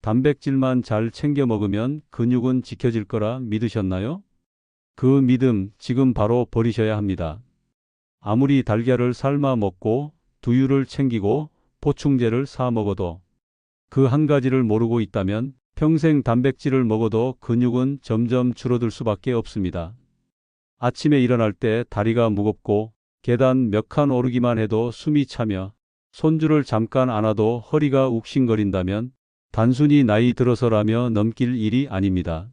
단백질만 잘 챙겨 먹으면 근육은 지켜질 거라 믿으셨나요? 그 믿음 지금 바로 버리셔야 합니다. 아무리 달걀을 삶아 먹고 두유를 챙기고 보충제를 사 먹어도 그 한 가지를 모르고 있다면 평생 단백질을 먹어도 근육은 점점 줄어들 수밖에 없습니다. 아침에 일어날 때 다리가 무겁고 계단 몇 칸 오르기만 해도 숨이 차며 손줄을 잠깐 안아도 허리가 욱신거린다면 단순히 나이 들어서라며 넘길 일이 아닙니다.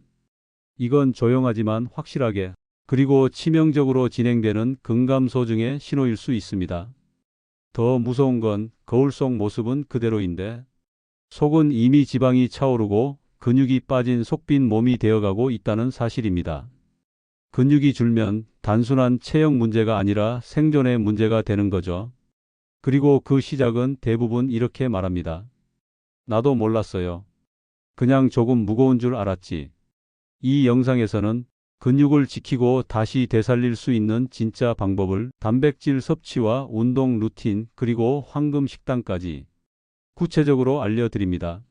이건 조용하지만 확실하게 그리고 치명적으로 진행되는 근감소증의 신호일 수 있습니다. 더 무서운 건 거울 속 모습은 그대로인데 속은 이미 지방이 차오르고 근육이 빠진 속빈 몸이 되어가고 있다는 사실입니다. 근육이 줄면 단순한 체형 문제가 아니라 생존의 문제가 되는 거죠. 그리고 그 시작은 대부분 이렇게 말합니다. 나도 몰랐어요. 그냥 조금 무거운 줄 알았지. 이 영상에서는 근육을 지키고 다시 되살릴 수 있는 진짜 방법을 단백질 섭취와 운동 루틴 그리고 황금 식단까지 구체적으로 알려드립니다.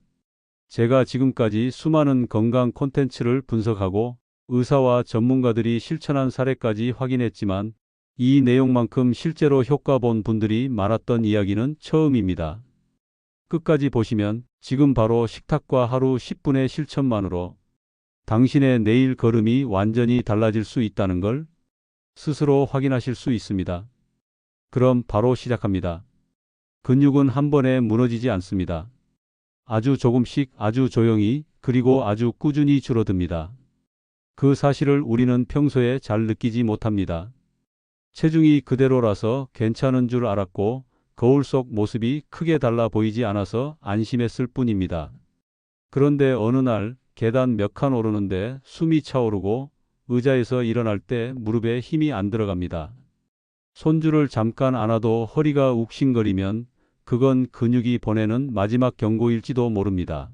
제가 지금까지 수많은 건강 콘텐츠를 분석하고 의사와 전문가들이 실천한 사례까지 확인했지만 이 내용만큼 실제로 효과 본 분들이 많았던 이야기는 처음입니다. 끝까지 보시면 지금 바로 식탁과 하루 10분의 실천만으로 당신의 내일 걸음이 완전히 달라질 수 있다는 걸 스스로 확인하실 수 있습니다. 그럼 바로 시작합니다. 근육은 한 번에 무너지지 않습니다. 아주 조금씩 아주 조용히 그리고 아주 꾸준히 줄어듭니다. 그 사실을 우리는 평소에 잘 느끼지 못합니다. 체중이 그대로라서 괜찮은 줄 알았고 거울 속 모습이 크게 달라 보이지 않아서 안심했을 뿐입니다. 그런데 어느 날 계단 몇 칸 오르는데 숨이 차오르고 의자에서 일어날 때 무릎에 힘이 안 들어갑니다. 손줄을 잠깐 안아도 허리가 욱신거리면 그건 근육이 보내는 마지막 경고일지도 모릅니다.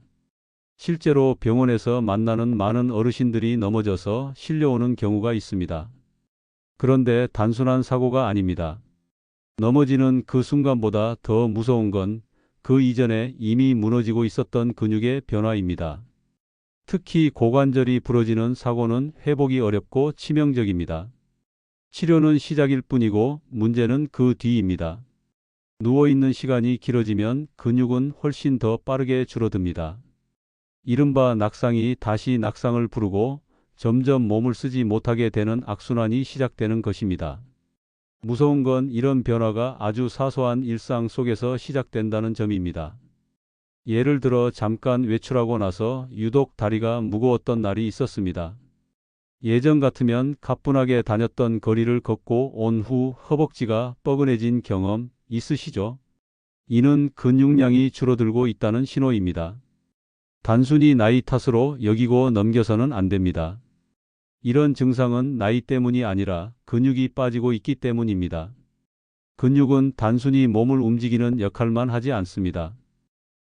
실제로 병원에서 만나는 많은 어르신들이 넘어져서 실려오는 경우가 있습니다. 그런데 단순한 사고가 아닙니다. 넘어지는 그 순간보다 더 무서운 건 그 이전에 이미 무너지고 있었던 근육의 변화입니다. 특히 고관절이 부러지는 사고는 회복이 어렵고 치명적입니다. 치료는 시작일 뿐이고 문제는 그 뒤입니다. 누워있는 시간이 길어지면 근육은 훨씬 더 빠르게 줄어듭니다. 이른바 낙상이 다시 낙상을 부르고 점점 몸을 쓰지 못하게 되는 악순환이 시작되는 것입니다. 무서운 건 이런 변화가 아주 사소한 일상 속에서 시작된다는 점입니다. 예를 들어 잠깐 외출하고 나서 유독 다리가 무거웠던 날이 있었습니다. 예전 같으면 가뿐하게 다녔던 거리를 걷고 온 후 허벅지가 뻐근해진 경험 있으시죠? 이는 근육량이 줄어들고 있다는 신호입니다. 단순히 나이 탓으로 여기고 넘겨서는 안 됩니다. 이런 증상은 나이 때문이 아니라 근육이 빠지고 있기 때문입니다. 근육은 단순히 몸을 움직이는 역할만 하지 않습니다.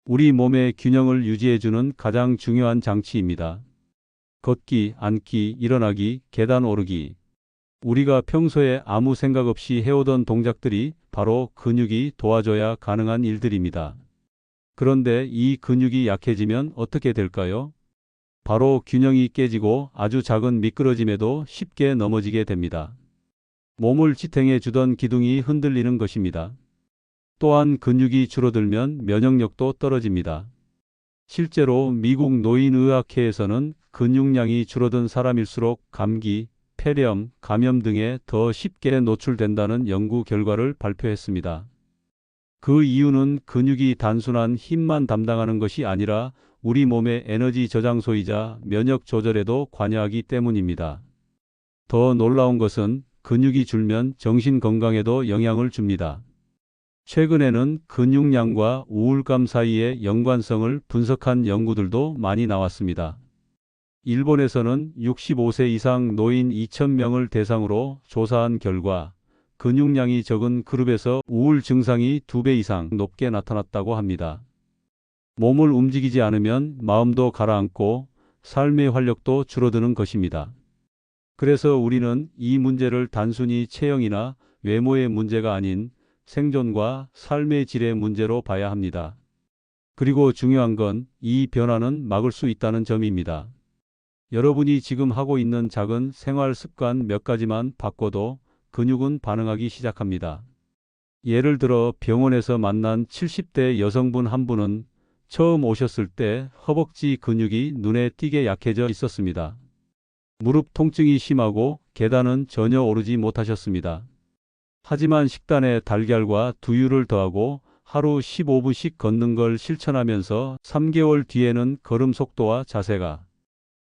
우리 몸의 균형을 유지해주는 가장 중요한 장치입니다. 걷기, 앉기, 일어나기, 계단 오르기. 우리가 평소에 아무 생각 없이 해오던 동작들이 바로 근육이 도와줘야 가능한 일들입니다. 그런데 이 근육이 약해지면 어떻게 될까요? 바로 균형이 깨지고 아주 작은 미끄러짐에도 쉽게 넘어지게 됩니다. 몸을 지탱해 주던 기둥이 흔들리는 것입니다. 또한 근육이 줄어들면 면역력도 떨어집니다. 실제로 미국 노인의학회에서는 근육량이 줄어든 사람일수록 감기, 폐렴, 감염 등에 더 쉽게 노출된다는 연구 결과를 발표했습니다. 그 이유는 근육이 단순한 힘만 담당하는 것이 아니라 우리 몸의 에너지 저장소이자 면역 조절에도 관여하기 때문입니다. 더 놀라운 것은 근육이 줄면 정신 건강에도 영향을 줍니다. 최근에는 근육량과 우울감 사이의 연관성을 분석한 연구들도 많이 나왔습니다. 일본에서는 65세 이상 노인 2,000명을 대상으로 조사한 결과 근육량이 적은 그룹에서 우울 증상이 2배 이상 높게 나타났다고 합니다. 몸을 움직이지 않으면 마음도 가라앉고 삶의 활력도 줄어드는 것입니다. 그래서 우리는 이 문제를 단순히 체형이나 외모의 문제가 아닌 생존과 삶의 질의 문제로 봐야 합니다. 그리고 중요한 건 이 변화는 막을 수 있다는 점입니다. 여러분이 지금 하고 있는 작은 생활 습관 몇 가지만 바꿔도 근육은 반응하기 시작합니다. 예를 들어 병원에서 만난 70대 여성분 한 분은 처음 오셨을 때 허벅지 근육이 눈에 띄게 약해져 있었습니다. 무릎 통증이 심하고 계단은 전혀 오르지 못하셨습니다. 하지만 식단에 달걀과 두유를 더하고 하루 15분씩 걷는 걸 실천하면서 3개월 뒤에는 걸음 속도와 자세가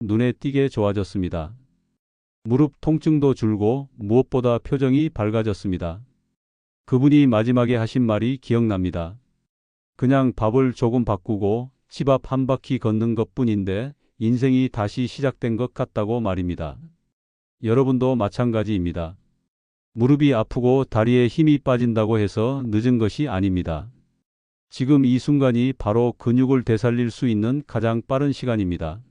눈에 띄게 좋아졌습니다. 무릎 통증도 줄고 무엇보다 표정이 밝아졌습니다. 그분이 마지막에 하신 말이 기억납니다. 그냥 밥을 조금 바꾸고 집 앞 한 바퀴 걷는 것뿐인데 인생이 다시 시작된 것 같다고 말입니다. 여러분도 마찬가지입니다. 무릎이 아프고 다리에 힘이 빠진다고 해서 늦은 것이 아닙니다. 지금 이 순간이 바로 근육을 되살릴 수 있는 가장 빠른 시간입니다.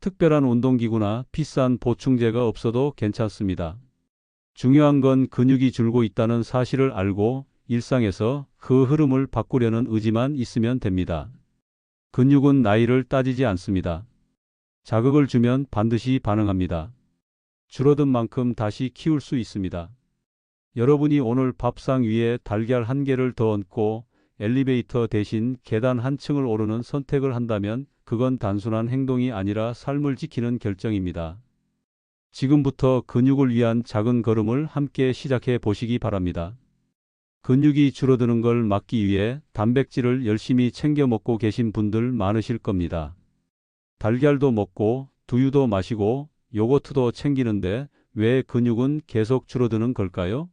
특별한 운동기구나 비싼 보충제가 없어도 괜찮습니다. 중요한 건 근육이 줄고 있다는 사실을 알고 일상에서 그 흐름을 바꾸려는 의지만 있으면 됩니다. 근육은 나이를 따지지 않습니다. 자극을 주면 반드시 반응합니다. 줄어든 만큼 다시 키울 수 있습니다. 여러분이 오늘 밥상 위에 달걀 한 개를 더 얹고 엘리베이터 대신 계단 한 층을 오르는 선택을 한다면 그건 단순한 행동이 아니라 삶을 지키는 결정입니다. 지금부터 근육을 위한 작은 걸음을 함께 시작해 보시기 바랍니다. 근육이 줄어드는 걸 막기 위해 단백질을 열심히 챙겨 먹고 계신 분들 많으실 겁니다. 달걀도 먹고 두유도 마시고 요거트도 챙기는데 왜 근육은 계속 줄어드는 걸까요?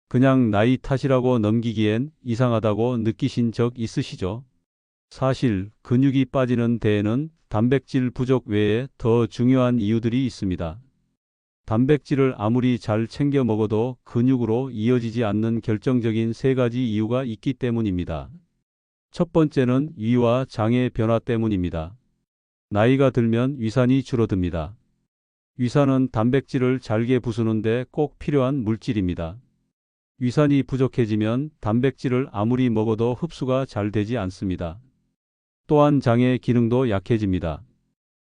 그냥 나이 탓이라고 넘기기엔 이상하다고 느끼신 적 있으시죠? 사실 근육이 빠지는 데에는 단백질 부족 외에 더 중요한 이유들이 있습니다. 단백질을 아무리 잘 챙겨 먹어도 근육으로 이어지지 않는 결정적인 세 가지 이유가 있기 때문입니다. 첫 번째는 위와 장의 변화 때문입니다. 나이가 들면 위산이 줄어듭니다. 위산은 단백질을 잘게 부수는데 꼭 필요한 물질입니다. 위산이 부족해지면 단백질을 아무리 먹어도 흡수가 잘 되지 않습니다. 또한 장의 기능도 약해집니다.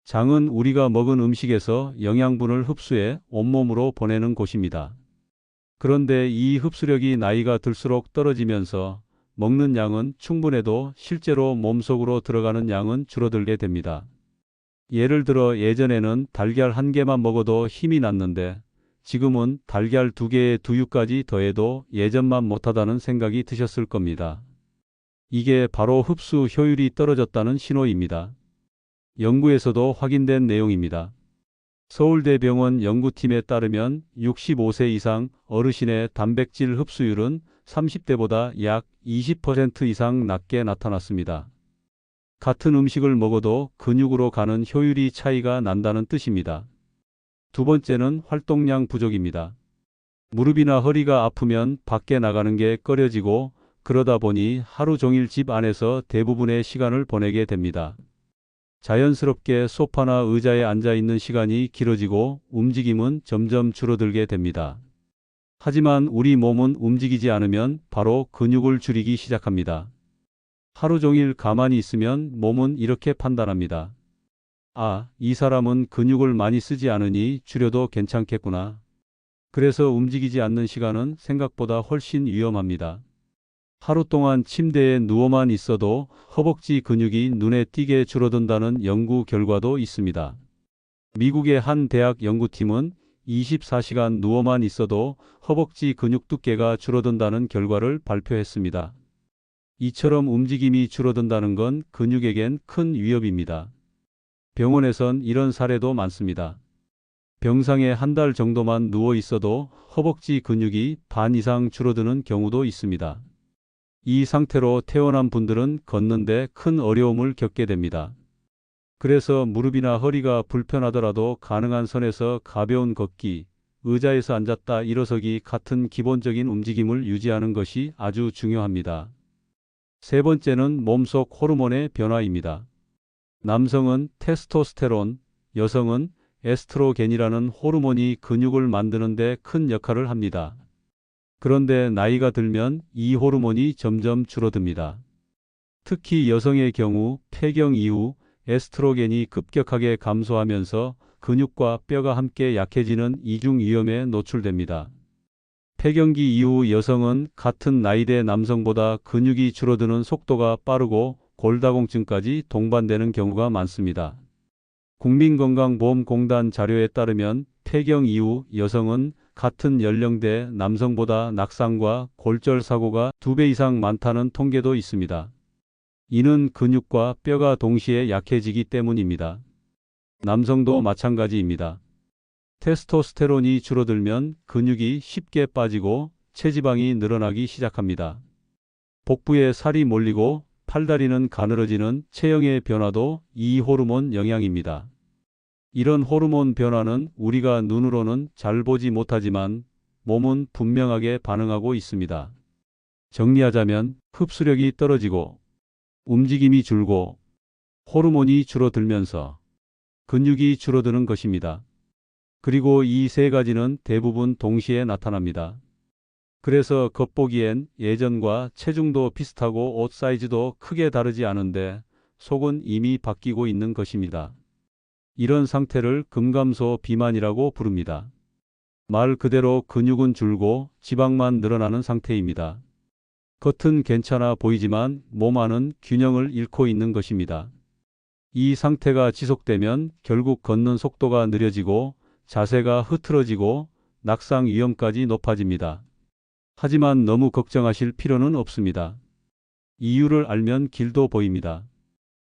장은 우리가 먹은 음식에서 영양분을 흡수해 온몸으로 보내는 곳입니다. 그런데 이 흡수력이 나이가 들수록 떨어지면서 먹는 양은 충분해도 실제로 몸속으로 들어가는 양은 줄어들게 됩니다. 예를 들어 예전에는 달걀 한 개만 먹어도 힘이 났는데 지금은 달걀 2개에 두유까지 더해도 예전만 못하다는 생각이 드셨을 겁니다. 이게 바로 흡수 효율이 떨어졌다는 신호입니다. 연구에서도 확인된 내용입니다. 서울대병원 연구팀에 따르면 65세 이상 어르신의 단백질 흡수율은 30대보다 약 20% 이상 낮게 나타났습니다. 같은 음식을 먹어도 근육으로 가는 효율이 차이가 난다는 뜻입니다. 두 번째는 활동량 부족입니다. 무릎이나 허리가 아프면 밖에 나가는 게 꺼려지고 그러다 보니 하루 종일 집 안에서 대부분의 시간을 보내게 됩니다. 자연스럽게 소파나 의자에 앉아 있는 시간이 길어지고 움직임은 점점 줄어들게 됩니다. 하지만 우리 몸은 움직이지 않으면 바로 근육을 줄이기 시작합니다. 하루 종일 가만히 있으면 몸은 이렇게 판단합니다. 아, 이 사람은 근육을 많이 쓰지 않으니 줄여도 괜찮겠구나. 그래서 움직이지 않는 시간은 생각보다 훨씬 위험합니다. 하루 동안 침대에 누워만 있어도 허벅지 근육이 눈에 띄게 줄어든다는 연구 결과도 있습니다. 미국의 한 대학 연구팀은 24시간 누워만 있어도 허벅지 근육 두께가 줄어든다는 결과를 발표했습니다. 이처럼 움직임이 줄어든다는 건 근육에겐 큰 위협입니다. 병원에선 이런 사례도 많습니다. 병상에 한 달 정도만 누워 있어도 허벅지 근육이 반 이상 줄어드는 경우도 있습니다. 이 상태로 퇴원한 분들은 걷는데 큰 어려움을 겪게 됩니다. 그래서 무릎이나 허리가 불편하더라도 가능한 선에서 가벼운 걷기, 의자에서 앉았다 일어서기 같은 기본적인 움직임을 유지하는 것이 아주 중요합니다. 세 번째는 몸속 호르몬의 변화입니다. 남성은 테스토스테론, 여성은 에스트로겐이라는 호르몬이 근육을 만드는 데 큰 역할을 합니다. 그런데 나이가 들면 이 호르몬이 점점 줄어듭니다. 특히 여성의 경우 폐경 이후 에스트로겐이 급격하게 감소하면서 근육과 뼈가 함께 약해지는 이중 위험에 노출됩니다. 폐경기 이후 여성은 같은 나이대 남성보다 근육이 줄어드는 속도가 빠르고 골다공증까지 동반되는 경우가 많습니다. 국민건강보험공단 자료에 따르면 폐경 이후 여성은 같은 연령대 남성보다 낙상과 골절 사고가 2배 이상 많다는 통계도 있습니다. 이는 근육과 뼈가 동시에 약해지기 때문입니다. 남성도 마찬가지입니다. 테스토스테론이 줄어들면 근육이 쉽게 빠지고 체지방이 늘어나기 시작합니다. 복부에 살이 몰리고 팔다리는 가늘어지는 체형의 변화도 이 호르몬 영향입니다. 이런 호르몬 변화는 우리가 눈으로는 잘 보지 못하지만 몸은 분명하게 반응하고 있습니다. 정리하자면 흡수력이 떨어지고 움직임이 줄고 호르몬이 줄어들면서 근육이 줄어드는 것입니다. 그리고 이 세 가지는 대부분 동시에 나타납니다. 그래서 겉보기엔 예전과 체중도 비슷하고 옷 사이즈도 크게 다르지 않은데 속은 이미 바뀌고 있는 것입니다. 이런 상태를 근감소 비만이라고 부릅니다. 말 그대로 근육은 줄고 지방만 늘어나는 상태입니다. 겉은 괜찮아 보이지만 몸 안은 균형을 잃고 있는 것입니다. 이 상태가 지속되면 결국 걷는 속도가 느려지고 자세가 흐트러지고 낙상 위험까지 높아집니다. 하지만 너무 걱정하실 필요는 없습니다. 이유를 알면 길도 보입니다.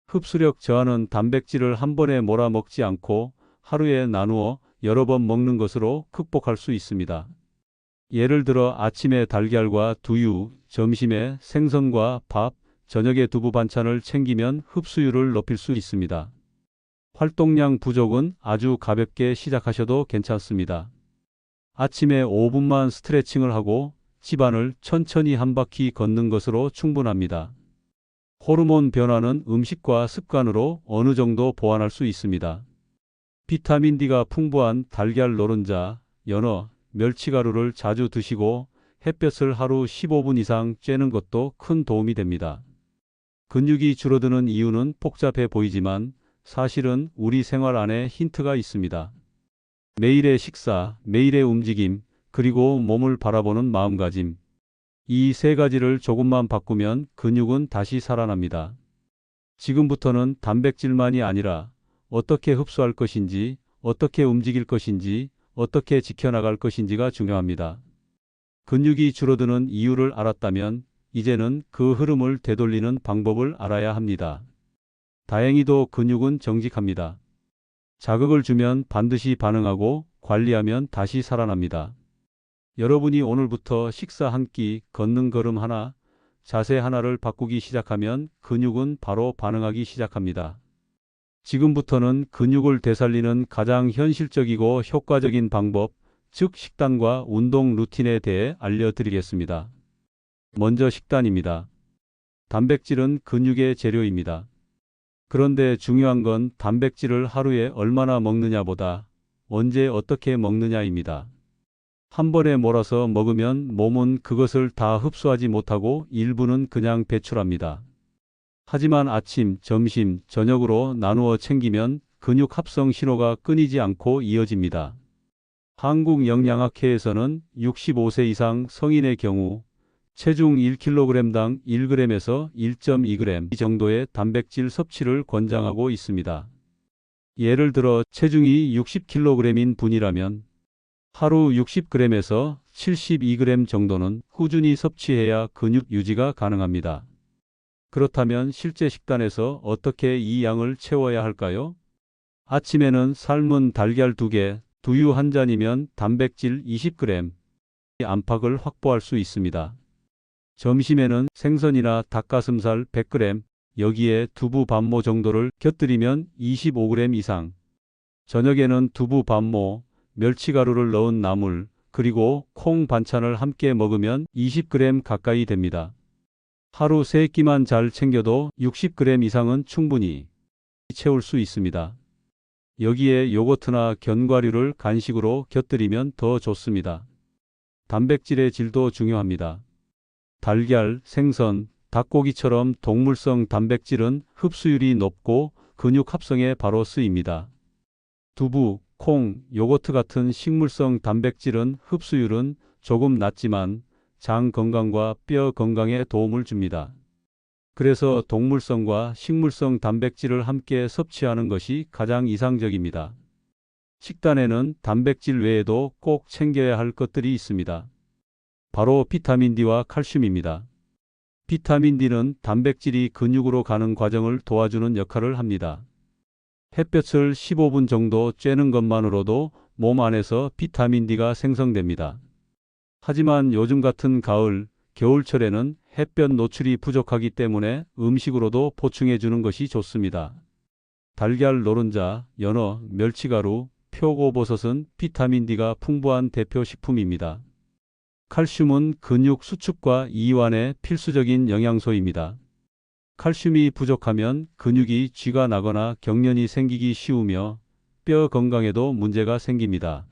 흡수력 저하는 단백질을 한 번에 몰아 먹지 않고 하루에 나누어 여러 번 먹는 것으로 극복할 수 있습니다. 예를 들어 아침에 달걀과 두유, 점심에 생선과 밥, 저녁에 두부 반찬을 챙기면 흡수율을 높일 수 있습니다. 활동량 부족은 아주 가볍게 시작하셔도 괜찮습니다. 아침에 5분만 스트레칭을 하고 집안을 천천히 한 바퀴 걷는 것으로 충분합니다. 호르몬 변화는 음식과 습관으로 어느 정도 보완할 수 있습니다. 비타민 D가 풍부한 달걀 노른자, 연어, 멸치가루를 자주 드시고 햇볕을 하루 15분 이상 쬐는 것도 큰 도움이 됩니다. 근육이 줄어드는 이유는 복잡해 보이지만 사실은 우리 생활 안에 힌트가 있습니다. 매일의 식사, 매일의 움직임, 그리고 몸을 바라보는 마음가짐. 이 세 가지를 조금만 바꾸면 근육은 다시 살아납니다. 지금부터는 단백질만이 아니라 어떻게 흡수할 것인지, 어떻게 움직일 것인지, 어떻게 지켜나갈 것인지가 중요합니다. 근육이 줄어드는 이유를 알았다면 이제는 그 흐름을 되돌리는 방법을 알아야 합니다. 다행히도 근육은 정직합니다. 자극을 주면 반드시 반응하고 관리하면 다시 살아납니다. 여러분이 오늘부터 식사 한 끼, 걷는 걸음 하나, 자세 하나를 바꾸기 시작하면 근육은 바로 반응하기 시작합니다. 지금부터는 근육을 되살리는 가장 현실적이고 효과적인 방법, 즉 식단과 운동 루틴에 대해 알려드리겠습니다. 먼저 식단입니다. 단백질은 근육의 재료입니다. 그런데 중요한 건 단백질을 하루에 얼마나 먹느냐보다 언제 어떻게 먹느냐입니다. 한 번에 몰아서 먹으면 몸은 그것을 다 흡수하지 못하고 일부는 그냥 배출합니다. 하지만 아침, 점심, 저녁으로 나누어 챙기면 근육 합성 신호가 끊이지 않고 이어집니다. 한국영양학회에서는 65세 이상 성인의 경우 체중 1kg당 1g에서 1.2g 정도의 단백질 섭취를 권장하고 있습니다. 예를 들어 체중이 60kg인 분이라면 하루 60g에서 72g 정도는 꾸준히 섭취해야 근육 유지가 가능합니다. 그렇다면 실제 식단에서 어떻게 이 양을 채워야 할까요? 아침에는 삶은 달걀 2개, 두유 1잔이면 단백질 20g, 안팎을 확보할 수 있습니다. 점심에는 생선이나 닭가슴살 100g, 여기에 두부 반모 정도를 곁들이면 25g 이상. 저녁에는 두부 반모, 멸치가루를 넣은 나물, 그리고 콩 반찬을 함께 먹으면 20g 가까이 됩니다. 하루 3끼만 잘 챙겨도 60g 이상은 충분히 채울 수 있습니다. 여기에 요거트나 견과류를 간식으로 곁들이면 더 좋습니다. 단백질의 질도 중요합니다. 달걀, 생선, 닭고기처럼 동물성 단백질은 흡수율이 높고 근육 합성에 바로 쓰입니다. 두부, 콩, 요거트 같은 식물성 단백질은 흡수율은 조금 낮지만 장 건강과 뼈 건강에 도움을 줍니다. 그래서 동물성과 식물성 단백질을 함께 섭취하는 것이 가장 이상적입니다. 식단에는 단백질 외에도 꼭 챙겨야 할 것들이 있습니다. 바로 비타민 D와 칼슘입니다. 비타민 D는 단백질이 근육으로 가는 과정을 도와주는 역할을 합니다. 햇볕을 15분 정도 쬐는 것만으로도 몸 안에서 비타민 D가 생성됩니다. 하지만 요즘 같은 가을, 겨울철에는 햇볕 노출이 부족하기 때문에 음식으로도 보충해 주는 것이 좋습니다. 달걀, 노른자, 연어, 멸치가루, 표고버섯은 비타민 D가 풍부한 대표 식품입니다. 칼슘은 근육 수축과 이완에 필수적인 영양소입니다. 칼슘이 부족하면 근육이 쥐가 나거나 경련이 생기기 쉬우며 뼈 건강에도 문제가 생깁니다.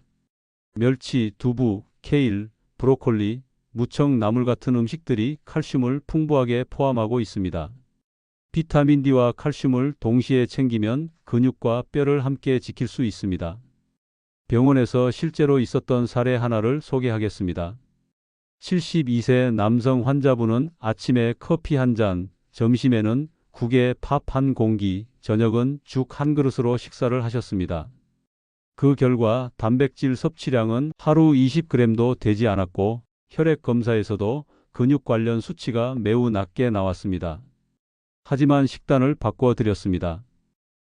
멸치, 두부, 케일, 브로콜리, 무청, 나물 같은 음식들이 칼슘을 풍부하게 포함하고 있습니다. 비타민 D와 칼슘을 동시에 챙기면 근육과 뼈를 함께 지킬 수 있습니다. 병원에서 실제로 있었던 사례 하나를 소개하겠습니다. 72세 남성 환자분은 아침에 커피 한 잔, 점심에는 국에 밥 한 공기, 저녁은 죽 한 그릇으로 식사를 하셨습니다. 그 결과 단백질 섭취량은 하루 20g도 되지 않았고 혈액 검사에서도 근육 관련 수치가 매우 낮게 나왔습니다. 하지만 식단을 바꿔 드렸습니다.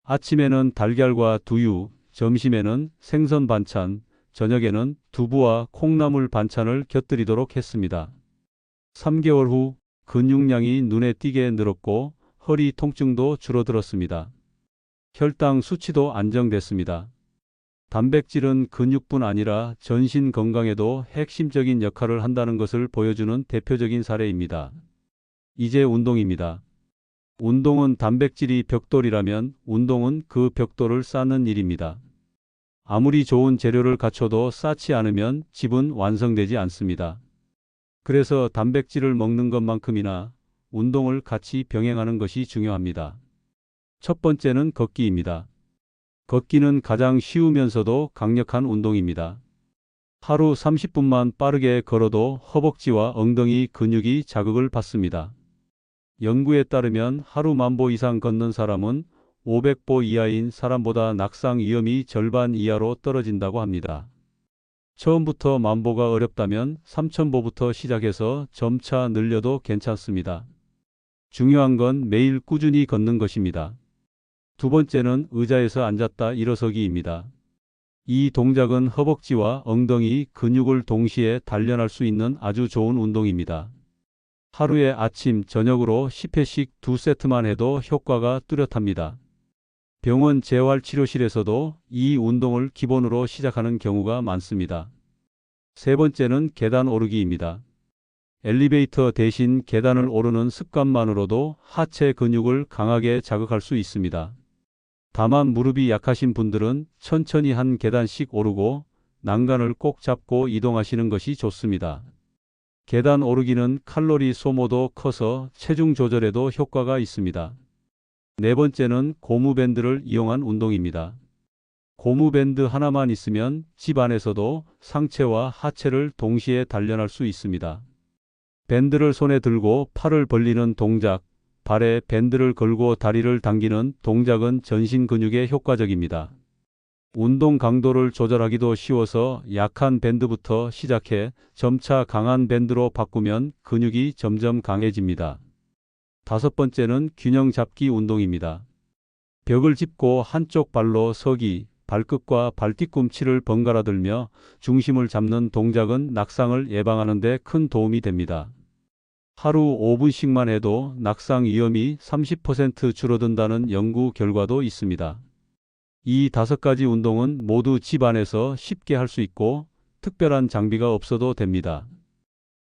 아침에는 달걀과 두유, 점심에는 생선 반찬, 저녁에는 두부와 콩나물 반찬을 곁들이도록 했습니다. 3개월 후 근육량이 눈에 띄게 늘었고 허리 통증도 줄어들었습니다. 혈당 수치도 안정됐습니다. 단백질은 근육뿐 아니라 전신 건강에도 핵심적인 역할을 한다는 것을 보여주는 대표적인 사례입니다. 이제 운동입니다. 운동은 단백질이 벽돌이라면 운동은 그 벽돌을 쌓는 일입니다. 아무리 좋은 재료를 갖춰도 쌓지 않으면 집은 완성되지 않습니다. 그래서 단백질을 먹는 것만큼이나 운동을 같이 병행하는 것이 중요합니다. 첫 번째는 걷기입니다. 걷기는 가장 쉬우면서도 강력한 운동입니다. 하루 30분만 빠르게 걸어도 허벅지와 엉덩이 근육이 자극을 받습니다. 연구에 따르면 하루 10,000보 이상 걷는 사람은 500보 이하인 사람보다 낙상 위험이 절반 이하로 떨어진다고 합니다. 처음부터 10,000보가 어렵다면 3,000보부터 시작해서 점차 늘려도 괜찮습니다. 중요한 건 매일 꾸준히 걷는 것입니다. 두 번째는 의자에서 앉았다 일어서기입니다. 이 동작은 허벅지와 엉덩이 근육을 동시에 단련할 수 있는 아주 좋은 운동입니다. 하루에 아침, 저녁으로 10회씩 2세트만 해도 효과가 뚜렷합니다. 병원 재활치료실에서도 이 운동을 기본으로 시작하는 경우가 많습니다. 세 번째는 계단 오르기입니다. 엘리베이터 대신 계단을 오르는 습관만으로도 하체 근육을 강하게 자극할 수 있습니다. 다만 무릎이 약하신 분들은 천천히 한 계단씩 오르고 난간을 꼭 잡고 이동하시는 것이 좋습니다. 계단 오르기는 칼로리 소모도 커서 체중 조절에도 효과가 있습니다. 네 번째는 고무밴드를 이용한 운동입니다. 고무밴드 하나만 있으면 집 안에서도 상체와 하체를 동시에 단련할 수 있습니다. 밴드를 손에 들고 팔을 벌리는 동작, 발에 밴드를 걸고 다리를 당기는 동작은 전신 근육에 효과적입니다. 운동 강도를 조절하기도 쉬워서 약한 밴드부터 시작해 점차 강한 밴드로 바꾸면 근육이 점점 강해집니다. 다섯 번째는 균형 잡기 운동입니다. 벽을 짚고 한쪽 발로 서기, 발끝과 발뒤꿈치를 번갈아 들며 중심을 잡는 동작은 낙상을 예방하는 데 큰 도움이 됩니다. 하루 5분씩만 해도 낙상 위험이 30% 줄어든다는 연구 결과도 있습니다. 이 5가지 운동은 모두 집 안에서 쉽게 할 수 있고 특별한 장비가 없어도 됩니다.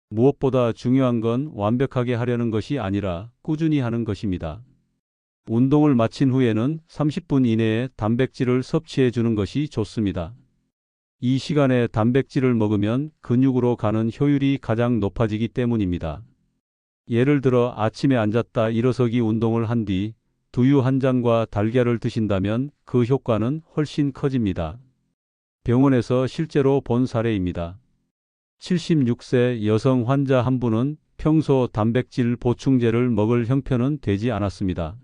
무엇보다 중요한 건 완벽하게 하려는 것이 아니라 꾸준히 하는 것입니다. 운동을 마친 후에는 30분 이내에 단백질을 섭취해 주는 것이 좋습니다. 이 시간에 단백질을 먹으면 근육으로 가는 효율이 가장 높아지기 때문입니다. 예를 들어 아침에 앉았다 일어서기 운동을 한 뒤 두유 한 잔과 달걀을 드신다면 그 효과는 훨씬 커집니다. 병원에서 실제로 본 사례입니다. 76세 여성 환자 한 분은 평소 단백질 보충제를 먹을 형편은 되지 않았습니다.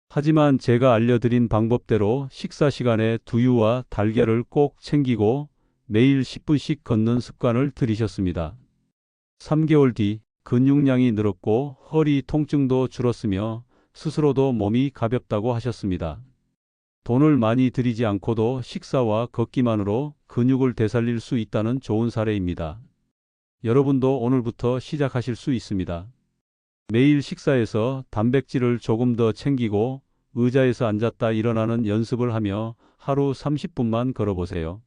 하지만 제가 알려드린 방법대로 식사 시간에 두유와 달걀을 꼭 챙기고 매일 10분씩 걷는 습관을 들이셨습니다. 3개월 뒤 근육량이 늘었고 허리 통증도 줄었으며 스스로도 몸이 가볍다고 하셨습니다. 돈을 많이 들이지 않고도 식사와 걷기만으로 근육을 되살릴 수 있다는 좋은 사례입니다. 여러분도 오늘부터 시작하실 수 있습니다. 매일 식사에서 단백질을 조금 더 챙기고 의자에서 앉았다 일어나는 연습을 하며 하루 30분만 걸어보세요.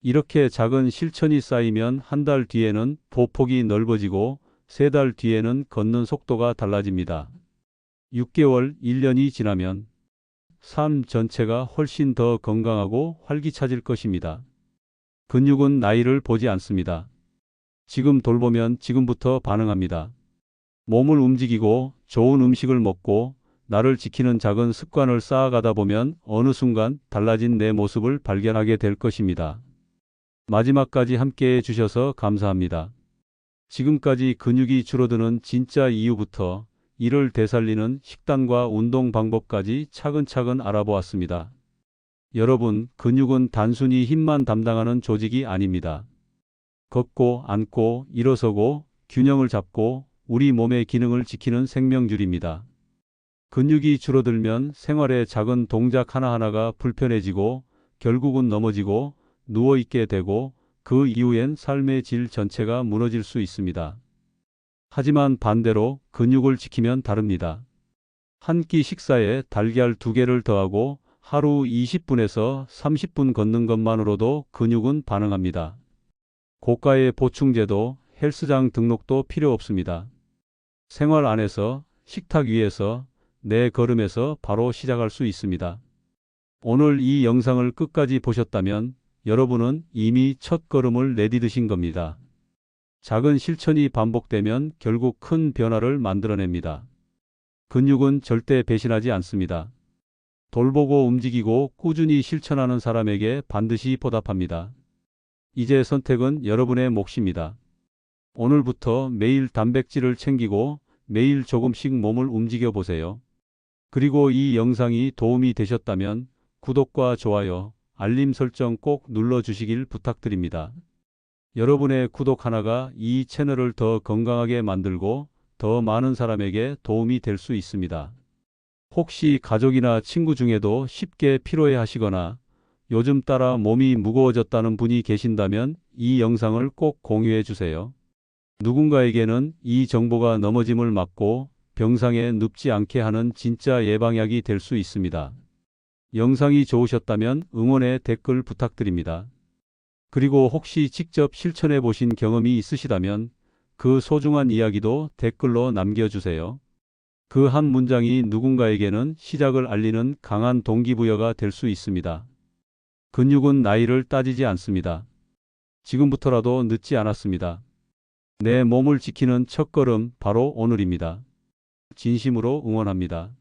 이렇게 작은 실천이 쌓이면 한 달 뒤에는 보폭이 넓어지고 3달 뒤에는 걷는 속도가 달라집니다. 6개월, 1년이 지나면 삶 전체가 훨씬 더 건강하고 활기차질 것입니다. 근육은 나이를 보지 않습니다. 지금 돌보면 지금부터 반응합니다. 몸을 움직이고 좋은 음식을 먹고 나를 지키는 작은 습관을 쌓아가다 보면 어느 순간 달라진 내 모습을 발견하게 될 것입니다. 마지막까지 함께해 주셔서 감사합니다. 지금까지 근육이 줄어드는 진짜 이유부터 이를 되살리는 식단과 운동 방법까지 차근차근 알아보았습니다. 여러분, 근육은 단순히 힘만 담당하는 조직이 아닙니다. 걷고, 앉고, 일어서고, 균형을 잡고 우리 몸의 기능을 지키는 생명줄입니다. 근육이 줄어들면 생활의 작은 동작 하나하나가 불편해지고 결국은 넘어지고 누워있게 되고 그 이후엔 삶의 질 전체가 무너질 수 있습니다. 하지만 반대로 근육을 지키면 다릅니다. 한 끼 식사에 달걀 2개를 더하고 하루 20분에서 30분 걷는 것만으로도 근육은 반응합니다. 고가의 보충제도 헬스장 등록도 필요 없습니다. 생활 안에서 식탁 위에서 내 걸음에서 바로 시작할 수 있습니다. 오늘 이 영상을 끝까지 보셨다면 여러분은 이미 첫 걸음을 내디디신 겁니다. 작은 실천이 반복되면 결국 큰 변화를 만들어냅니다. 근육은 절대 배신하지 않습니다. 돌보고 움직이고 꾸준히 실천하는 사람에게 반드시 보답합니다. 이제 선택은 여러분의 몫입니다. 오늘부터 매일 단백질을 챙기고 매일 조금씩 몸을 움직여 보세요. 그리고 이 영상이 도움이 되셨다면 구독과 좋아요, 알림 설정 꼭 눌러주시길 부탁드립니다. 여러분의 구독 하나가 이 채널을 더 건강하게 만들고 더 많은 사람에게 도움이 될 수 있습니다. 혹시 가족이나 친구 중에도 쉽게 피로해 하시거나 요즘 따라 몸이 무거워졌다는 분이 계신다면 이 영상을 꼭 공유해 주세요. 누군가에게는 이 정보가 넘어짐을 막고 병상에 눕지 않게 하는 진짜 예방약이 될 수 있습니다. 영상이 좋으셨다면 응원의 댓글 부탁드립니다. 그리고 혹시 직접 실천해 보신 경험이 있으시다면 그 소중한 이야기도 댓글로 남겨주세요. 그 한 문장이 누군가에게는 시작을 알리는 강한 동기부여가 될 수 있습니다. 근육은 나이를 따지지 않습니다. 지금부터라도 늦지 않았습니다. 내 몸을 지키는 첫걸음 바로 오늘입니다. 진심으로 응원합니다.